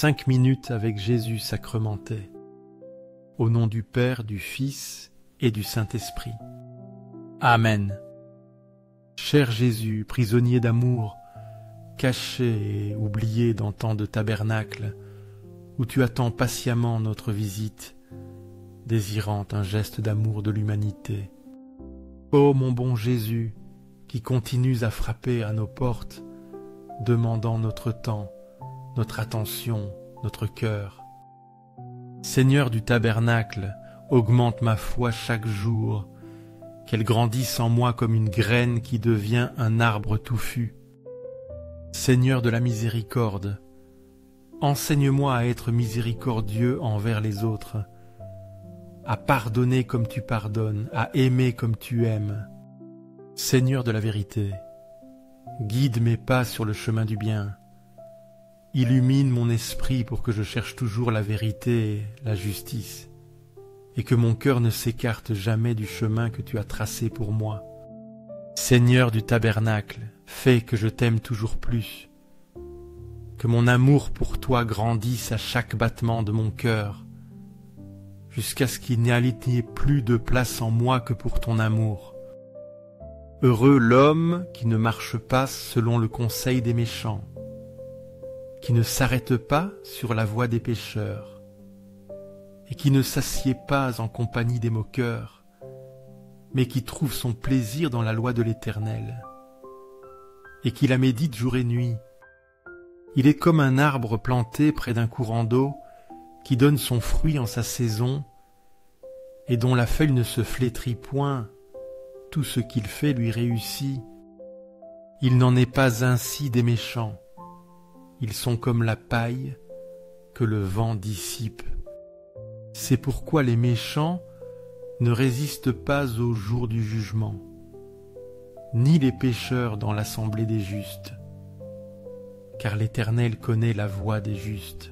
5 minutes avec Jésus sacramenté. Au nom du Père, du Fils et du Saint-Esprit. Amen. Cher Jésus, prisonnier d'amour, caché et oublié dans tant de tabernacles, où tu attends patiemment notre visite, désirant un geste d'amour de l'humanité. Ô mon bon Jésus, qui continues à frapper à nos portes, demandant notre temps, notre attention, notre cœur. Seigneur du tabernacle, augmente ma foi chaque jour, qu'elle grandisse en moi comme une graine qui devient un arbre touffu. Seigneur de la miséricorde, enseigne-moi à être miséricordieux envers les autres, à pardonner comme tu pardonnes, à aimer comme tu aimes. Seigneur de la vérité, guide mes pas sur le chemin du bien. Illumine mon esprit pour que je cherche toujours la vérité et la justice, et que mon cœur ne s'écarte jamais du chemin que tu as tracé pour moi. Seigneur du tabernacle, fais que je t'aime toujours plus, que mon amour pour toi grandisse à chaque battement de mon cœur, jusqu'à ce qu'il n'y ait plus de place en moi que pour ton amour. Heureux l'homme qui ne marche pas selon le conseil des méchants, qui ne s'arrête pas sur la voie des pécheurs, et qui ne s'assied pas en compagnie des moqueurs, mais qui trouve son plaisir dans la loi de l'Éternel, et qui la médite jour et nuit. Il est comme un arbre planté près d'un courant d'eau, qui donne son fruit en sa saison, et dont la feuille ne se flétrit point. Tout ce qu'il fait lui réussit. Il n'en est pas ainsi des méchants. Ils sont comme la paille que le vent dissipe. C'est pourquoi les méchants ne résistent pas au jour du jugement, ni les pécheurs dans l'assemblée des justes, car l'Éternel connaît la voie des justes,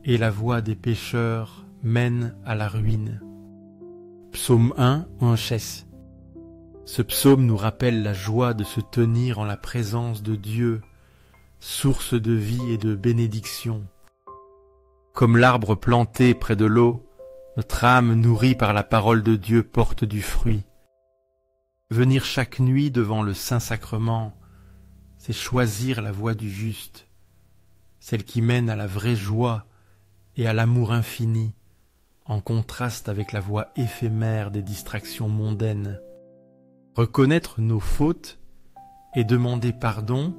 et la voie des pécheurs mène à la ruine. Psaume 1, Anchès. Ce psaume nous rappelle la joie de se tenir en la présence de Dieu, source de vie et de bénédiction. Comme l'arbre planté près de l'eau, notre âme nourrie par la parole de Dieu porte du fruit. Venir chaque nuit devant le Saint-Sacrement, c'est choisir la voie du juste, celle qui mène à la vraie joie et à l'amour infini, en contraste avec la voie éphémère des distractions mondaines. Reconnaître nos fautes et demander pardon,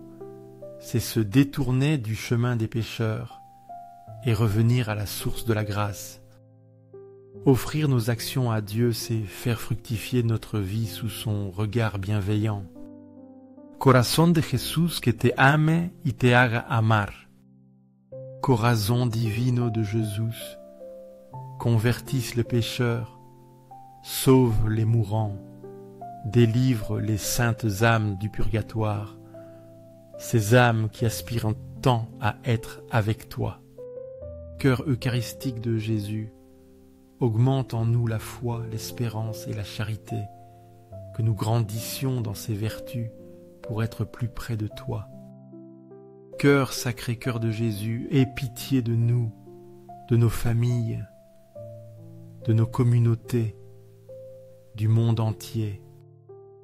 c'est se détourner du chemin des pécheurs et revenir à la source de la grâce. Offrir nos actions à Dieu, c'est faire fructifier notre vie sous son regard bienveillant. Corazón de Jesús que te ame y te haga amar. Corazón divino de Jésus, convertisse le pécheur, sauve les mourants, délivre les saintes âmes du purgatoire, ces âmes qui aspirent tant à être avec toi. Cœur eucharistique de Jésus, augmente en nous la foi, l'espérance et la charité, que nous grandissions dans ces vertus pour être plus près de toi. Cœur sacré cœur de Jésus, aie pitié de nous, de nos familles, de nos communautés, du monde entier.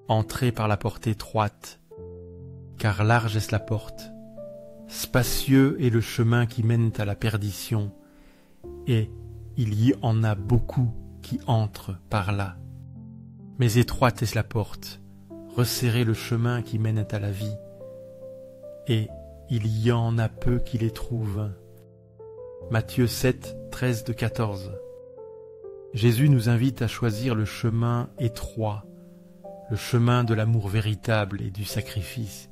Entrez par la porte étroite, car large est la porte, spacieux est le chemin qui mène à la perdition, et il y en a beaucoup qui entrent par là. Mais étroite est la porte, resserrez le chemin qui mène à la vie, et il y en a peu qui les trouvent. Matthieu 7, 13-14. Jésus nous invite à choisir le chemin étroit, le chemin de l'amour véritable et du sacrifice.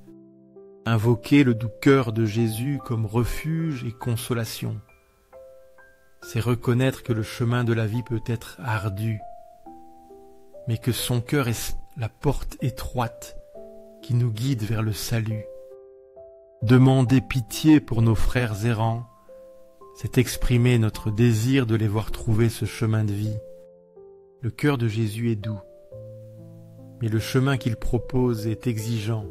Invoquer le doux cœur de Jésus comme refuge et consolation. C'est reconnaître que le chemin de la vie peut être ardu, mais que son cœur est la porte étroite qui nous guide vers le salut. Demander pitié pour nos frères errants, c'est exprimer notre désir de les voir trouver ce chemin de vie. Le cœur de Jésus est doux, mais le chemin qu'il propose est exigeant,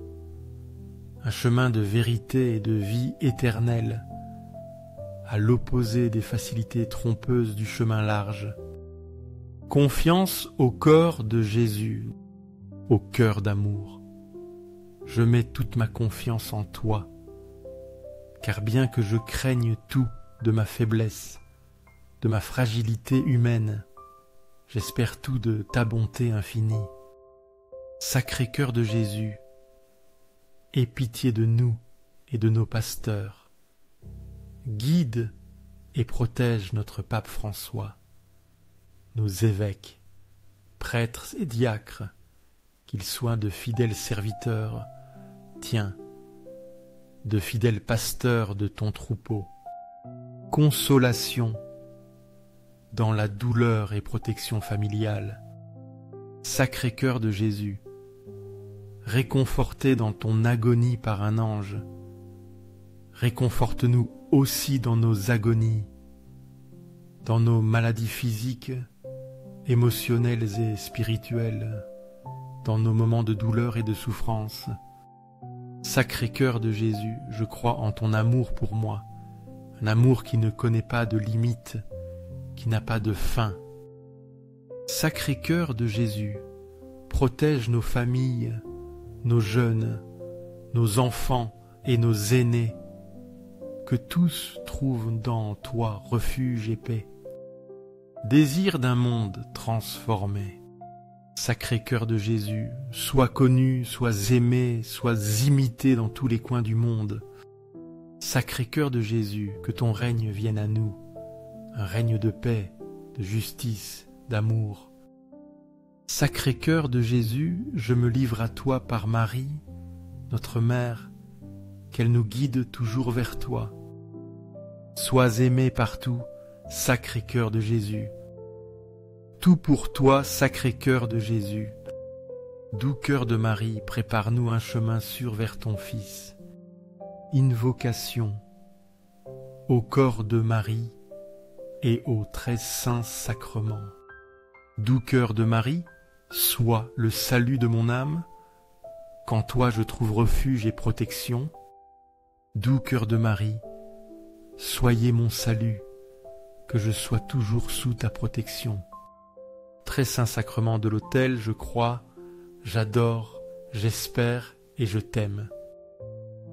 un chemin de vérité et de vie éternelle, à l'opposé des facilités trompeuses du chemin large. Confiance au corps de Jésus, au cœur d'amour. Je mets toute ma confiance en toi, car bien que je craigne tout de ma faiblesse, de ma fragilité humaine, j'espère tout de ta bonté infinie. Sacré-Cœur de Jésus, aie pitié de nous et de nos pasteurs. Guide et protège notre pape François, nos évêques, prêtres et diacres, qu'ils soient de fidèles serviteurs, tiens, de fidèles pasteurs de ton troupeau. Consolation dans la douleur et protection familiale. Sacré-Cœur de Jésus, réconforté dans ton agonie par un ange, réconforte-nous aussi dans nos agonies, dans nos maladies physiques, émotionnelles et spirituelles, dans nos moments de douleur et de souffrance. Sacré-Cœur de Jésus, je crois en ton amour pour moi, un amour qui ne connaît pas de limites, qui n'a pas de fin. Sacré-Cœur de Jésus, protège nos familles, nos jeunes, nos enfants et nos aînés, que tous trouvent dans toi refuge et paix. Désir d'un monde transformé. Sacré-Cœur de Jésus, sois connu, sois aimé, sois imité dans tous les coins du monde. Sacré-Cœur de Jésus, que ton règne vienne à nous, un règne de paix, de justice, d'amour. Sacré-Cœur de Jésus, je me livre à toi par Marie, notre Mère, qu'elle nous guide toujours vers toi. Sois aimé partout, Sacré-Cœur de Jésus. Tout pour toi, Sacré-Cœur de Jésus. Doux cœur de Marie, prépare-nous un chemin sûr vers ton Fils. Invocation au corps de Marie et au très saint sacrement. Doux cœur de Marie, sois le salut de mon âme, qu'en toi je trouve refuge et protection. Doux cœur de Marie, soyez mon salut, que je sois toujours sous ta protection. Très saint sacrement de l'autel, je crois, j'adore, j'espère et je t'aime.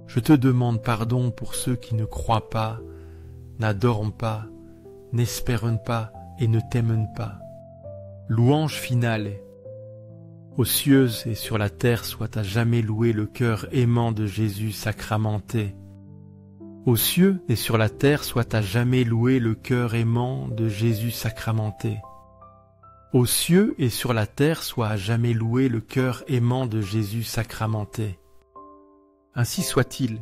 Je te demande pardon pour ceux qui ne croient pas, n'adorent pas, n'espèrent pas et ne t'aiment pas. Louange finale. Aux cieux et sur la terre soit à jamais loué le cœur aimant de Jésus sacramenté. Aux cieux et sur la terre soit à jamais loué le cœur aimant de Jésus sacramenté. Aux cieux et sur la terre soit à jamais loué le cœur aimant de Jésus sacramenté. Ainsi soit-il.